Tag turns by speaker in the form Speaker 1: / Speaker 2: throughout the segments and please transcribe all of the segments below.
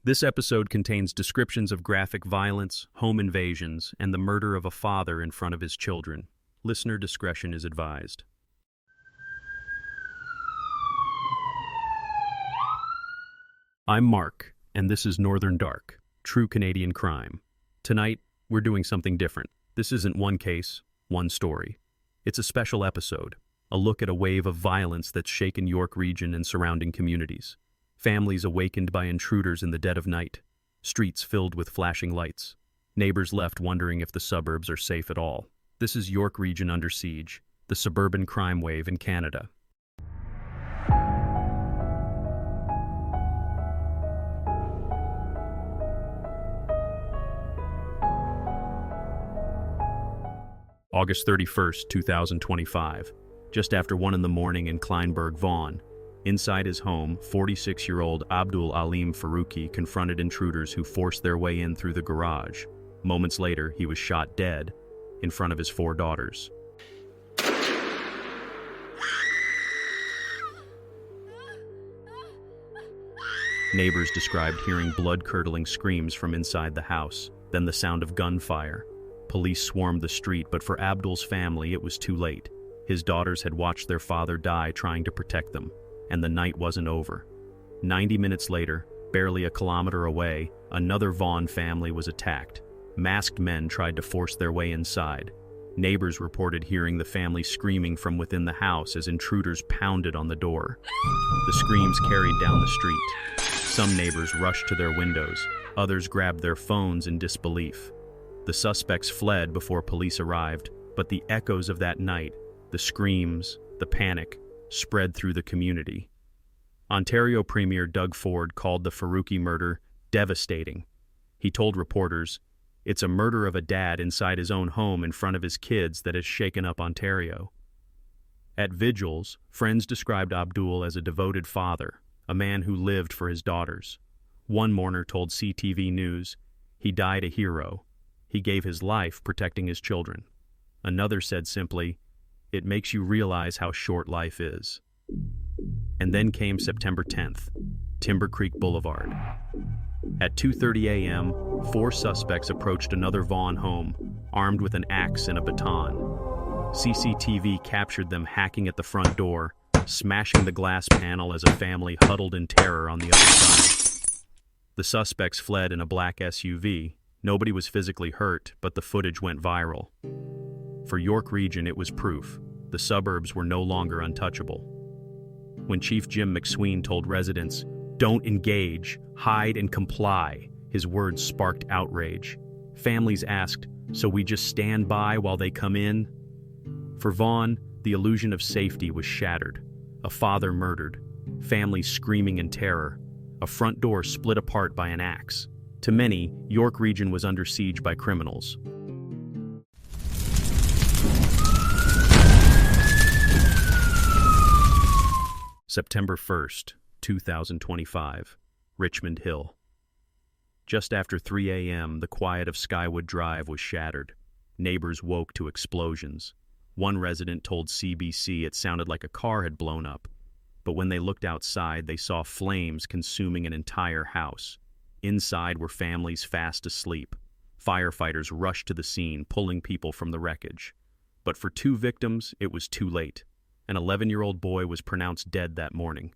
Speaker 1: This episode contains descriptions of graphic violence, home invasions, and the murder of a father in front of his children. Listener discretion is advised. I'm Mark, and this is Northern Dark, true Canadian crime. Tonight, we're doing something different. This isn't one case, one story. It's a special episode, a look at a wave of violence that's shaken York Region and surrounding communities. Families awakened by intruders in the dead of night, streets filled with flashing lights, neighbors left wondering if the suburbs are safe at all. This is York Region under siege, the suburban crime wave in Canada. August 31st, 2025, just after 1 a.m. in Kleinburg, Vaughan. Inside his home, 46-year-old Abdul Aleem Farooqi confronted intruders who forced their way in through the garage. Moments later, he was shot dead in front of his 4 daughters. Neighbors described hearing blood-curdling screams from inside the house, then the sound of gunfire. Police swarmed the street, but for Abdul's family, it was too late. His daughters had watched their father die trying to protect them, and the night wasn't over. 90 minutes later, barely a kilometer away, another Vaughan family was attacked. Masked men tried to force their way inside. Neighbors reported hearing the family screaming from within the house as intruders pounded on the door. The screams carried down the street. Some neighbors rushed to their windows, others grabbed their phones in disbelief. The suspects fled before police arrived, but the echoes of that night, the screams, the panic, spread through the community. Ontario Premier Doug Ford called the Farooqi murder devastating. He told reporters, "It's a murder of a dad inside his own home in front of his kids that has shaken up Ontario." At vigils, friends described Abdul as a devoted father, a man who lived for his daughters. One mourner told CTV News, "He died a hero. He gave his life protecting his children." Another said simply, "It makes you realize how short life is." And then came September 10th, Timber Creek Boulevard. At 2:30 a.m., 4 suspects approached another Vaughan home, armed with an axe and a baton. CCTV captured them hacking at the front door, smashing the glass panel as a family huddled in terror on the other side. The suspects fled in a black SUV. Nobody was physically hurt, but the footage went viral. For York Region, it was proof. The suburbs were no longer untouchable. When Chief Jim McSween told residents, "Don't engage, hide and comply," his words sparked outrage. Families asked, "So we just stand by while they come in?" For Vaughan, the illusion of safety was shattered. A father murdered, families screaming in terror, a front door split apart by an axe. To many, York Region was under siege by criminals. September 1st, 2025, Richmond Hill. Just after 3 a.m., the quiet of Skywood Drive was shattered. Neighbors woke to explosions. One resident told CBC it sounded like a car had blown up, but when they looked outside, they saw flames consuming an entire house. Inside were families fast asleep. Firefighters rushed to the scene, pulling people from the wreckage. But for 2 victims, it was too late. An 11-year-old boy was pronounced dead that morning.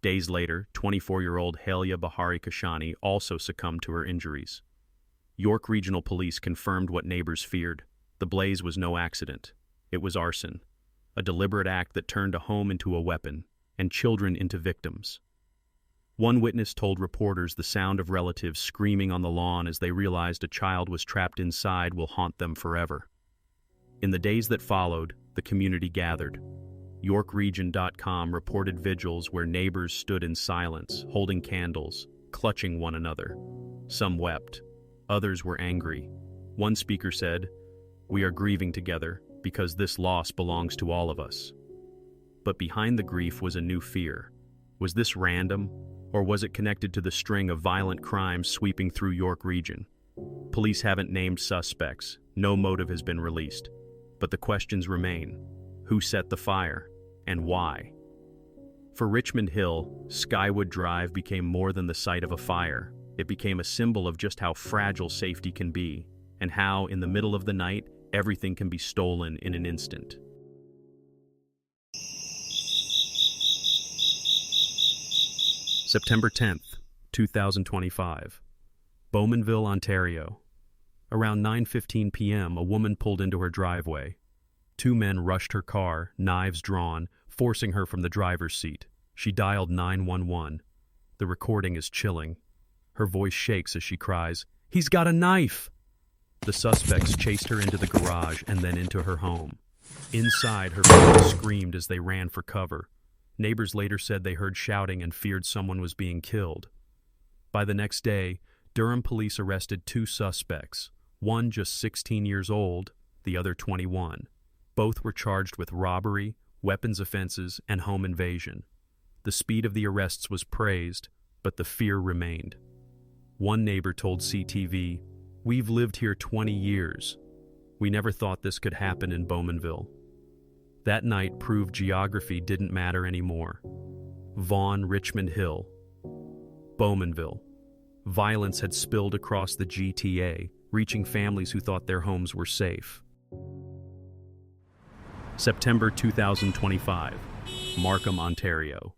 Speaker 1: Days later, 24-year-old Halia Bahari Kashani also succumbed to her injuries. York Regional Police confirmed what neighbors feared. The blaze was no accident. It was arson, a deliberate act that turned a home into a weapon and children into victims. One witness told reporters the sound of relatives screaming on the lawn as they realized a child was trapped inside will haunt them forever. In the days that followed, the community gathered. YorkRegion.com reported vigils where neighbors stood in silence, holding candles, clutching one another. Some wept. Others were angry. One speaker said, "We are grieving together because this loss belongs to all of us." But behind the grief was a new fear. Was this random, or was it connected to the string of violent crimes sweeping through York Region? Police haven't named suspects. No motive has been released. But the questions remain. Who set the fire? And why? For Richmond Hill, Skywood Drive became more than the site of a fire. It became a symbol of just how fragile safety can be, and how, in the middle of the night, everything can be stolen in an instant. September 10th, 2025. Bowmanville, Ontario. Around 9:15 p.m., a woman pulled into her driveway. Two men rushed her car, knives drawn, forcing her from the driver's seat. She dialed 911. The recording is chilling. Her voice shakes as she cries, "He's got a knife!" The suspects chased her into the garage and then into her home. Inside, her family screamed as they ran for cover. Neighbors later said they heard shouting and feared someone was being killed. By the next day, Durham police arrested two suspects, one just 16 years old, the other 21. Both were charged with robbery, weapons offenses, and home invasion. The speed of the arrests was praised, but the fear remained. One neighbor told CTV, "We've lived here 20 years. We never thought this could happen in Bowmanville." That night proved geography didn't matter anymore. Vaughan, Richmond Hill. Bowmanville. Violence had spilled across the GTA, reaching families who thought their homes were safe. September 2025. Markham, Ontario.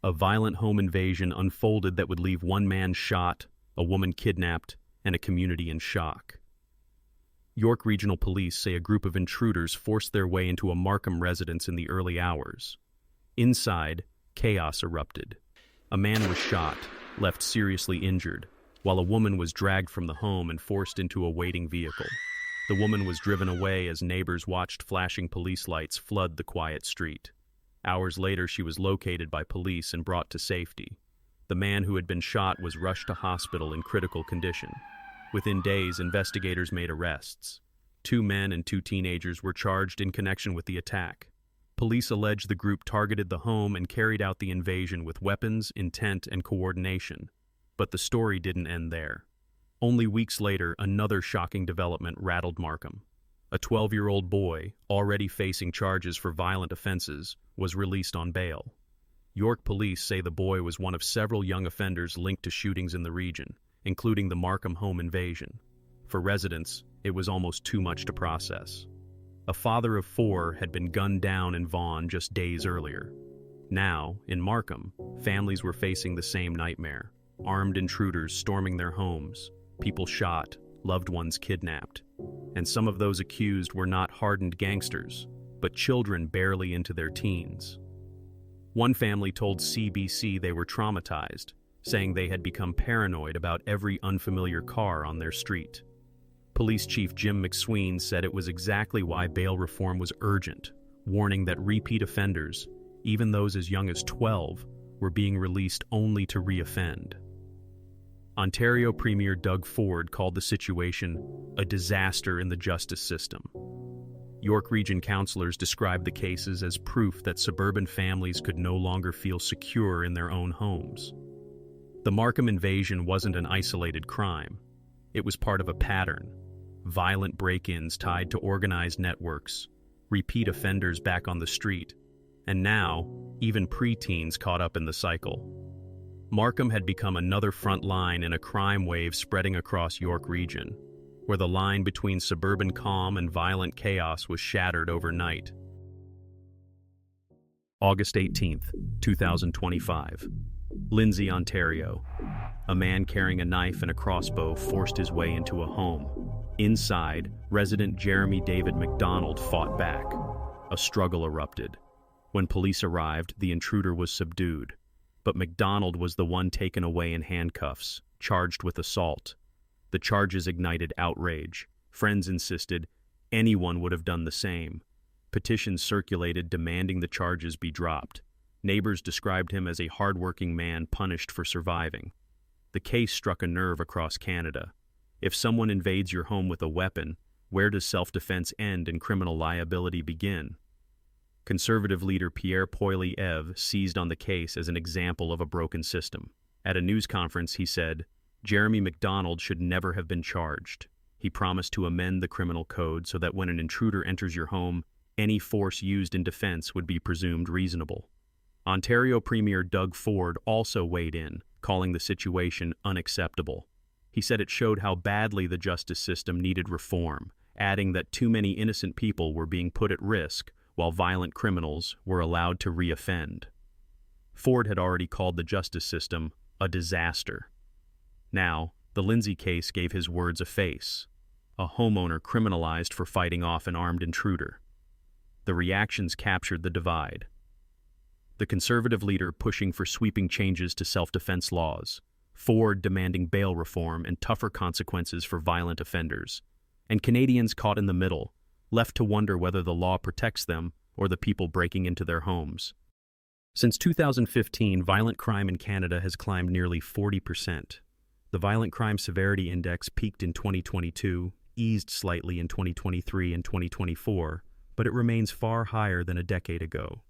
Speaker 1: A violent home invasion unfolded that would leave one man shot, a woman kidnapped, and a community in shock. York Regional Police say a group of intruders forced their way into a Markham residence in the early hours. Inside, chaos erupted. A man was shot, left seriously injured, while a woman was dragged from the home and forced into a waiting vehicle. The woman was driven away as neighbors watched flashing police lights flood the quiet street. Hours later, she was located by police and brought to safety. The man who had been shot was rushed to hospital in critical condition. Within days, investigators made arrests. 2 men and 2 teenagers were charged in connection with the attack. Police allege the group targeted the home and carried out the invasion with weapons, intent, and coordination. But the story didn't end there. Only weeks later, another shocking development rattled Markham. A 12-year-old boy, already facing charges for violent offenses, was released on bail. York police say the boy was one of several young offenders linked to shootings in the region, including the Markham home invasion. For residents, it was almost too much to process. A father of 4 had been gunned down in Vaughan just days earlier. Now, in Markham, families were facing the same nightmare. Armed intruders storming their homes, people shot, loved ones kidnapped. And some of those accused were not hardened gangsters, but children barely into their teens. One family told CBC they were traumatized, saying they had become paranoid about every unfamiliar car on their street. Police Chief Jim McSween said it was exactly why bail reform was urgent, warning that repeat offenders, even those as young as 12, were being released only to re-offend. Ontario Premier Doug Ford called the situation a disaster in the justice system. York Region councillors described the cases as proof that suburban families could no longer feel secure in their own homes. The Markham invasion wasn't an isolated crime. It was part of a pattern. Violent break-ins tied to organized networks, repeat offenders back on the street, and now, even preteens caught up in the cycle. Markham had become another front line in a crime wave spreading across York Region, where the line between suburban calm and violent chaos was shattered overnight. August 18th, 2025. Lindsay, Ontario. A man carrying a knife and a crossbow forced his way into a home. Inside, resident Jeremy David McDonald fought back. A struggle erupted. When police arrived, the intruder was subdued. But McDonald was the one taken away in handcuffs, charged with assault. The charges ignited outrage. Friends insisted anyone would have done the same. Petitions circulated demanding the charges be dropped. Neighbors described him as a hardworking man punished for surviving. The case struck a nerve across Canada. If someone invades your home with a weapon, where does self-defense end and criminal liability begin? Conservative leader Pierre Poilievre seized on the case as an example of a broken system. At a news conference, he said, Jeremy McDonald should never have been charged. He promised to amend the criminal code so that when an intruder enters your home, any force used in defense would be presumed reasonable. Ontario Premier Doug Ford also weighed in, calling the situation unacceptable. He said it showed how badly the justice system needed reform, adding that too many innocent people were being put at risk while violent criminals were allowed to reoffend. Ford had already called the justice system a disaster. Now, the Lindsay case gave his words a face. A homeowner criminalized for fighting off an armed intruder. The reactions captured the divide. The conservative leader pushing for sweeping changes to self-defense laws, Ford demanding bail reform and tougher consequences for violent offenders, and Canadians caught in the middle, left to wonder whether the law protects them or the people breaking into their homes. Since 2015, violent crime in Canada has climbed nearly 40%. The Violent Crime Severity Index peaked in 2022, eased slightly in 2023 and 2024, but it remains far higher than a decade ago.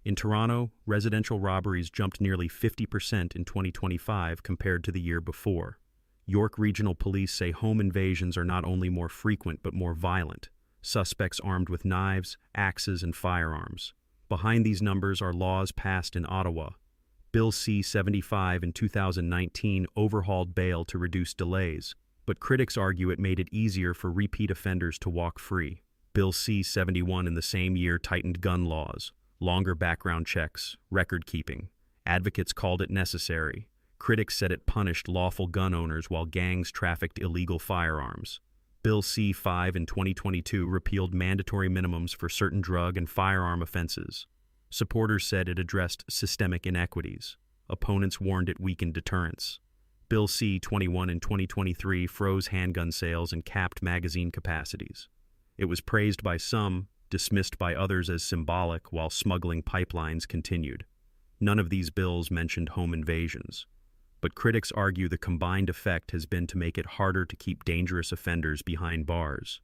Speaker 1: In Toronto, residential robberies jumped nearly 50% in 2025 compared to the year before. York Regional Police say home invasions are not only more frequent but more violent, suspects armed with knives, axes, and firearms. Behind these numbers are laws passed in Ottawa. Bill C-75 in 2019 overhauled bail to reduce delays, but critics argue it made it easier for repeat offenders to walk free. Bill C-71 in the same year tightened gun laws, longer background checks, record keeping. Advocates called it necessary. Critics said it punished lawful gun owners while gangs trafficked illegal firearms. Bill C-5 in 2022 repealed mandatory minimums for certain drug and firearm offenses. Supporters said it addressed systemic inequities. Opponents warned it weakened deterrence. Bill C-21 in 2023 froze handgun sales and capped magazine capacities. It was praised by some, dismissed by others as symbolic, while smuggling pipelines continued. None of these bills mentioned home invasions. But critics argue the combined effect has been to make it harder to keep dangerous offenders behind bars.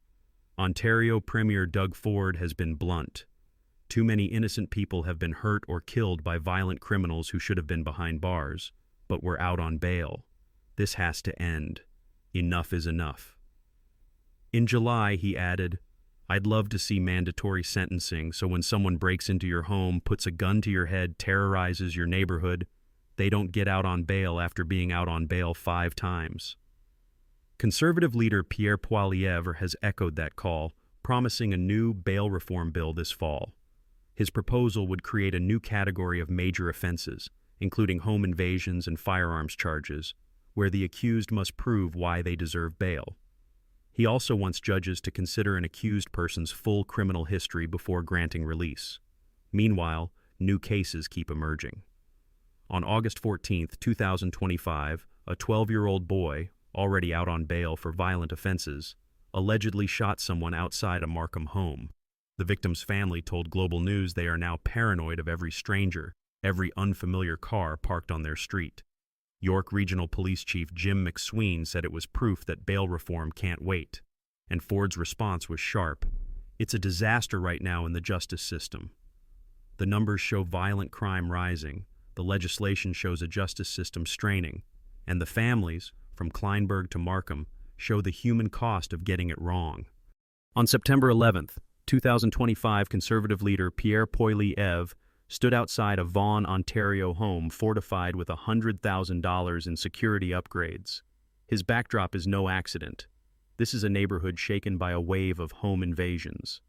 Speaker 1: Ontario Premier Doug Ford has been blunt. Too many innocent people have been hurt or killed by violent criminals who should have been behind bars, but were out on bail. This has to end. Enough is enough. In July, he added, "I'd love to see mandatory sentencing so when someone breaks into your home, puts a gun to your head, terrorizes your neighborhood, they don't get out on bail after being out on bail 5 times. Conservative leader Pierre Poilievre has echoed that call, promising a new bail reform bill this fall. His proposal would create a new category of major offenses, including home invasions and firearms charges, where the accused must prove why they deserve bail. He also wants judges to consider an accused person's full criminal history before granting release. Meanwhile, new cases keep emerging. On August 14, 2025, a 12-year-old boy, already out on bail for violent offenses, allegedly shot someone outside a Markham home. The victim's family told Global News they are now paranoid of every stranger, every unfamiliar car parked on their street. York Regional Police Chief Jim McSween said it was proof that bail reform can't wait. And Ford's response was sharp. "It's a disaster right now in the justice system. The numbers show violent crime rising, the legislation shows a justice system straining, and the families, from Kleinberg to Markham, show the human cost of getting it wrong." On September 11, 2025, Conservative leader Pierre Poilievre stood outside a Vaughan, Ontario home fortified with $100,000 in security upgrades. His backdrop is no accident. This is a neighborhood shaken by a wave of home invasions.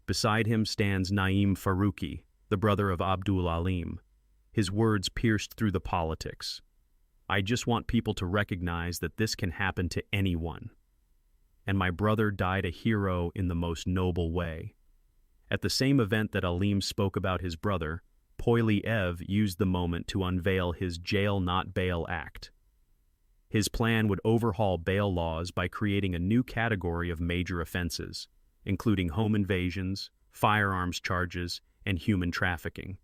Speaker 1: Beside him stands Aleem Farooqi, the brother of Abdul Aleem. His words pierced through the politics. "I just want people to recognize that this can happen to anyone. And my brother died a hero in the most noble way." At the same event that Aleem spoke about his brother, Poilievre used the moment to unveil his Jail Not Bail Act. His plan would overhaul bail laws by creating a new category of major offenses, including home invasions, firearms charges, and human trafficking.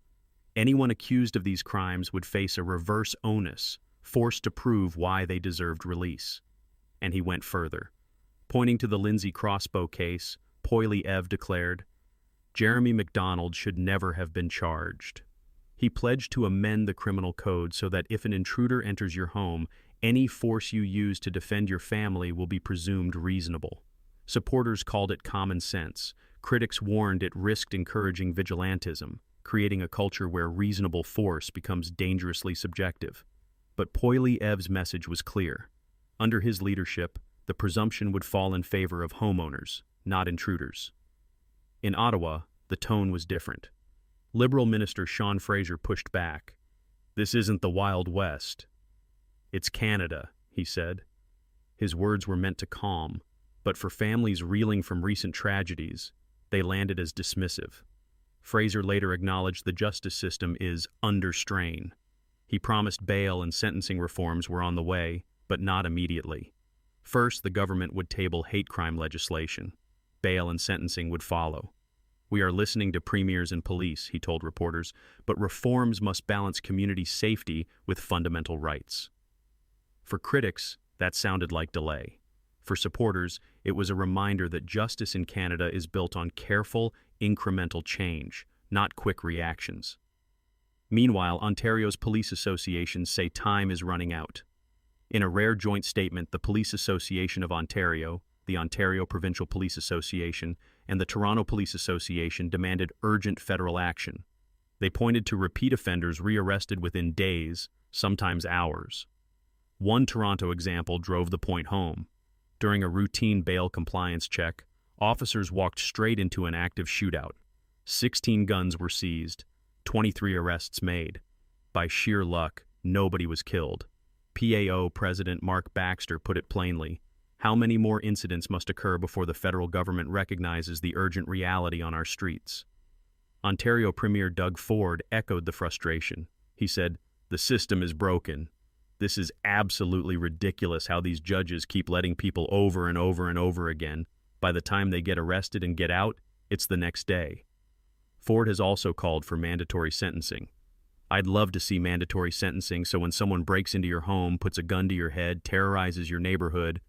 Speaker 1: Anyone accused of these crimes would face a reverse onus, forced to prove why they deserved release. And he went further. Pointing to the Lindsay crossbow case, Poilievre declared, "Jeremy McDonald should never have been charged." He pledged to amend the criminal code so that if an intruder enters your home, any force you use to defend your family will be presumed reasonable. Supporters called it common sense. Critics warned it risked encouraging vigilantism, creating a culture where reasonable force becomes dangerously subjective. But Poilievre's message was clear. Under his leadership, the presumption would fall in favor of homeowners, not intruders. In Ottawa, the tone was different. Liberal Minister Sean Fraser pushed back. "This isn't the Wild West. It's Canada," he said. His words were meant to calm, but for families reeling from recent tragedies, they landed as dismissive. Fraser later acknowledged the justice system is under strain. He promised bail and sentencing reforms were on the way, but not immediately. First, the government would table hate crime legislation. Bail and sentencing would follow. "We are listening to premiers and police," he told reporters, "but reforms must balance community safety with fundamental rights." For critics, that sounded like delay. For supporters, it was a reminder that justice in Canada is built on careful, incremental change, not quick reactions. Meanwhile, Ontario's police associations say time is running out. In a rare joint statement, the Police Association of Ontario, the Ontario Provincial Police Association, and the Toronto Police Association demanded urgent federal action. They pointed to repeat offenders rearrested within days, sometimes hours. One Toronto example drove the point home. During a routine bail compliance check, officers walked straight into an active shootout. 16 guns were seized, 23 arrests made. By sheer luck, nobody was killed. PAO President Mark Baxter put it plainly: "How many more incidents must occur before the federal government recognizes the urgent reality on our streets?" Ontario Premier Doug Ford echoed the frustration. He said, "The system is broken. This is absolutely ridiculous how these judges keep letting people over and over and over again. By the time they get arrested and get out, it's the next day." Ford has also called for mandatory sentencing. "I'd love to see mandatory sentencing so when someone breaks into your home, puts a gun to your head, terrorizes your neighborhood,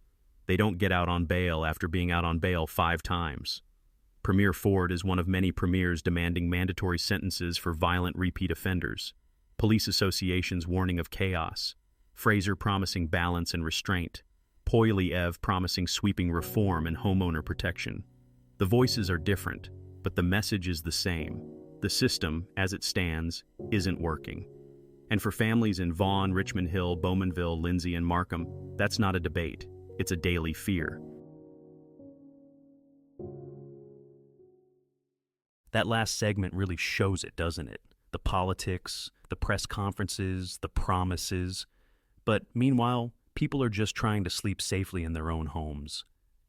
Speaker 1: they don't get out on bail after being out on bail 5 times. Premier Ford is one of many premiers demanding mandatory sentences for violent repeat offenders. Police associations warning of chaos. Fraser promising balance and restraint. Poilievre promising sweeping reform and homeowner protection. The voices are different, but the message is the same. The system, as it stands, isn't working. And for families in Vaughan, Richmond Hill, Bowmanville, Lindsay, and Markham, that's not a debate. It's a daily fear. That last segment really shows it, doesn't it? The politics, the press conferences, the promises. But meanwhile, people are just trying to sleep safely in their own homes.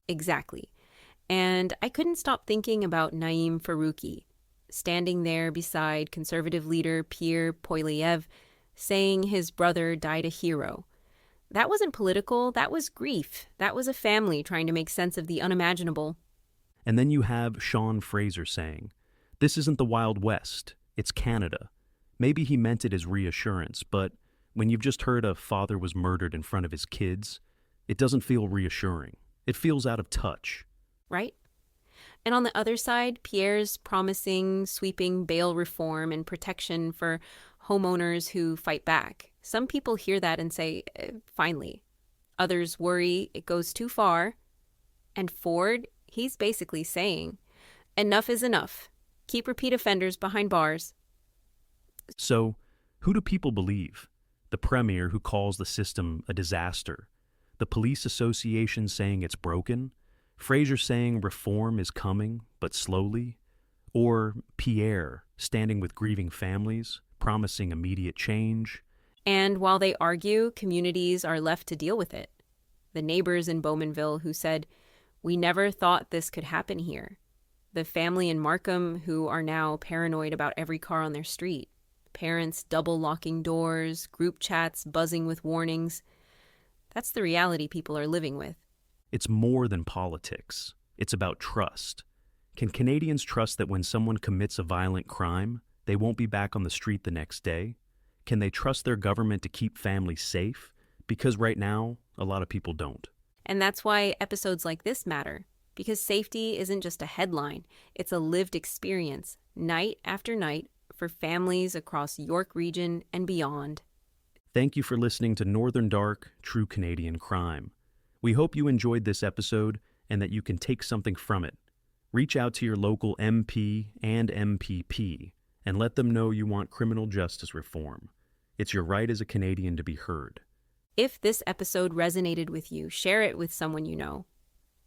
Speaker 2: Exactly. And I couldn't stop thinking about Aleem Farooqi, standing there beside conservative leader Pierre Poilievre, saying his brother died a hero. That wasn't political, that was grief. That was a family trying to make sense of the unimaginable.
Speaker 1: And then you have Sean Fraser saying, "This isn't the Wild West, it's Canada." Maybe he meant it as reassurance, but when you've just heard a father was murdered in front of his kids, it doesn't feel reassuring. It feels out of touch.
Speaker 2: Right? And on the other side, Pierre's promising sweeping bail reform and protection for homeowners who fight back. Some people hear that and say, finally. Others worry it goes too far. And Ford, he's basically saying, enough is enough. Keep repeat offenders behind bars.
Speaker 1: So, who do people believe? The premier who calls the system a disaster? The police association saying it's broken? Fraser saying reform is coming, but slowly? Or Pierre standing with grieving families, promising immediate change?
Speaker 2: And while they argue, communities are left to deal with it. The neighbors in Bowmanville who said, "We never thought this could happen here." The family in Markham who are now paranoid about every car on their street. Parents double locking doors, group chats buzzing with warnings. That's the reality people are living with.
Speaker 1: It's more than politics. It's about trust. Can Canadians trust that when someone commits a violent crime, they won't be back on the street the next day? Can they trust their government to keep families safe? Because right now, a lot of people don't.
Speaker 2: And that's why episodes like this matter. Because safety isn't just a headline. It's a lived experience, night after night, for families across York Region and beyond.
Speaker 1: Thank you for listening to Northern Dark, True Canadian Crime. We hope you enjoyed this episode and that you can take something from it. Reach out to your local MP and MPP and let them know you want criminal justice reform. It's your right as a Canadian to be heard.
Speaker 2: If this episode resonated with you, share it with someone you know.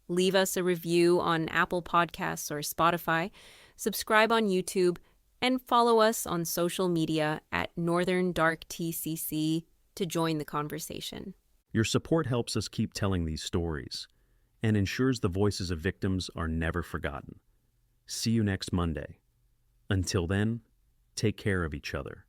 Speaker 2: Leave us a review on Apple Podcasts or Spotify, subscribe on YouTube, and follow us on social media at Northern Dark TCC to join the conversation.
Speaker 1: Your support helps us keep telling these stories and ensures the voices of victims are never forgotten. See you next Monday. Until then, take care of each other.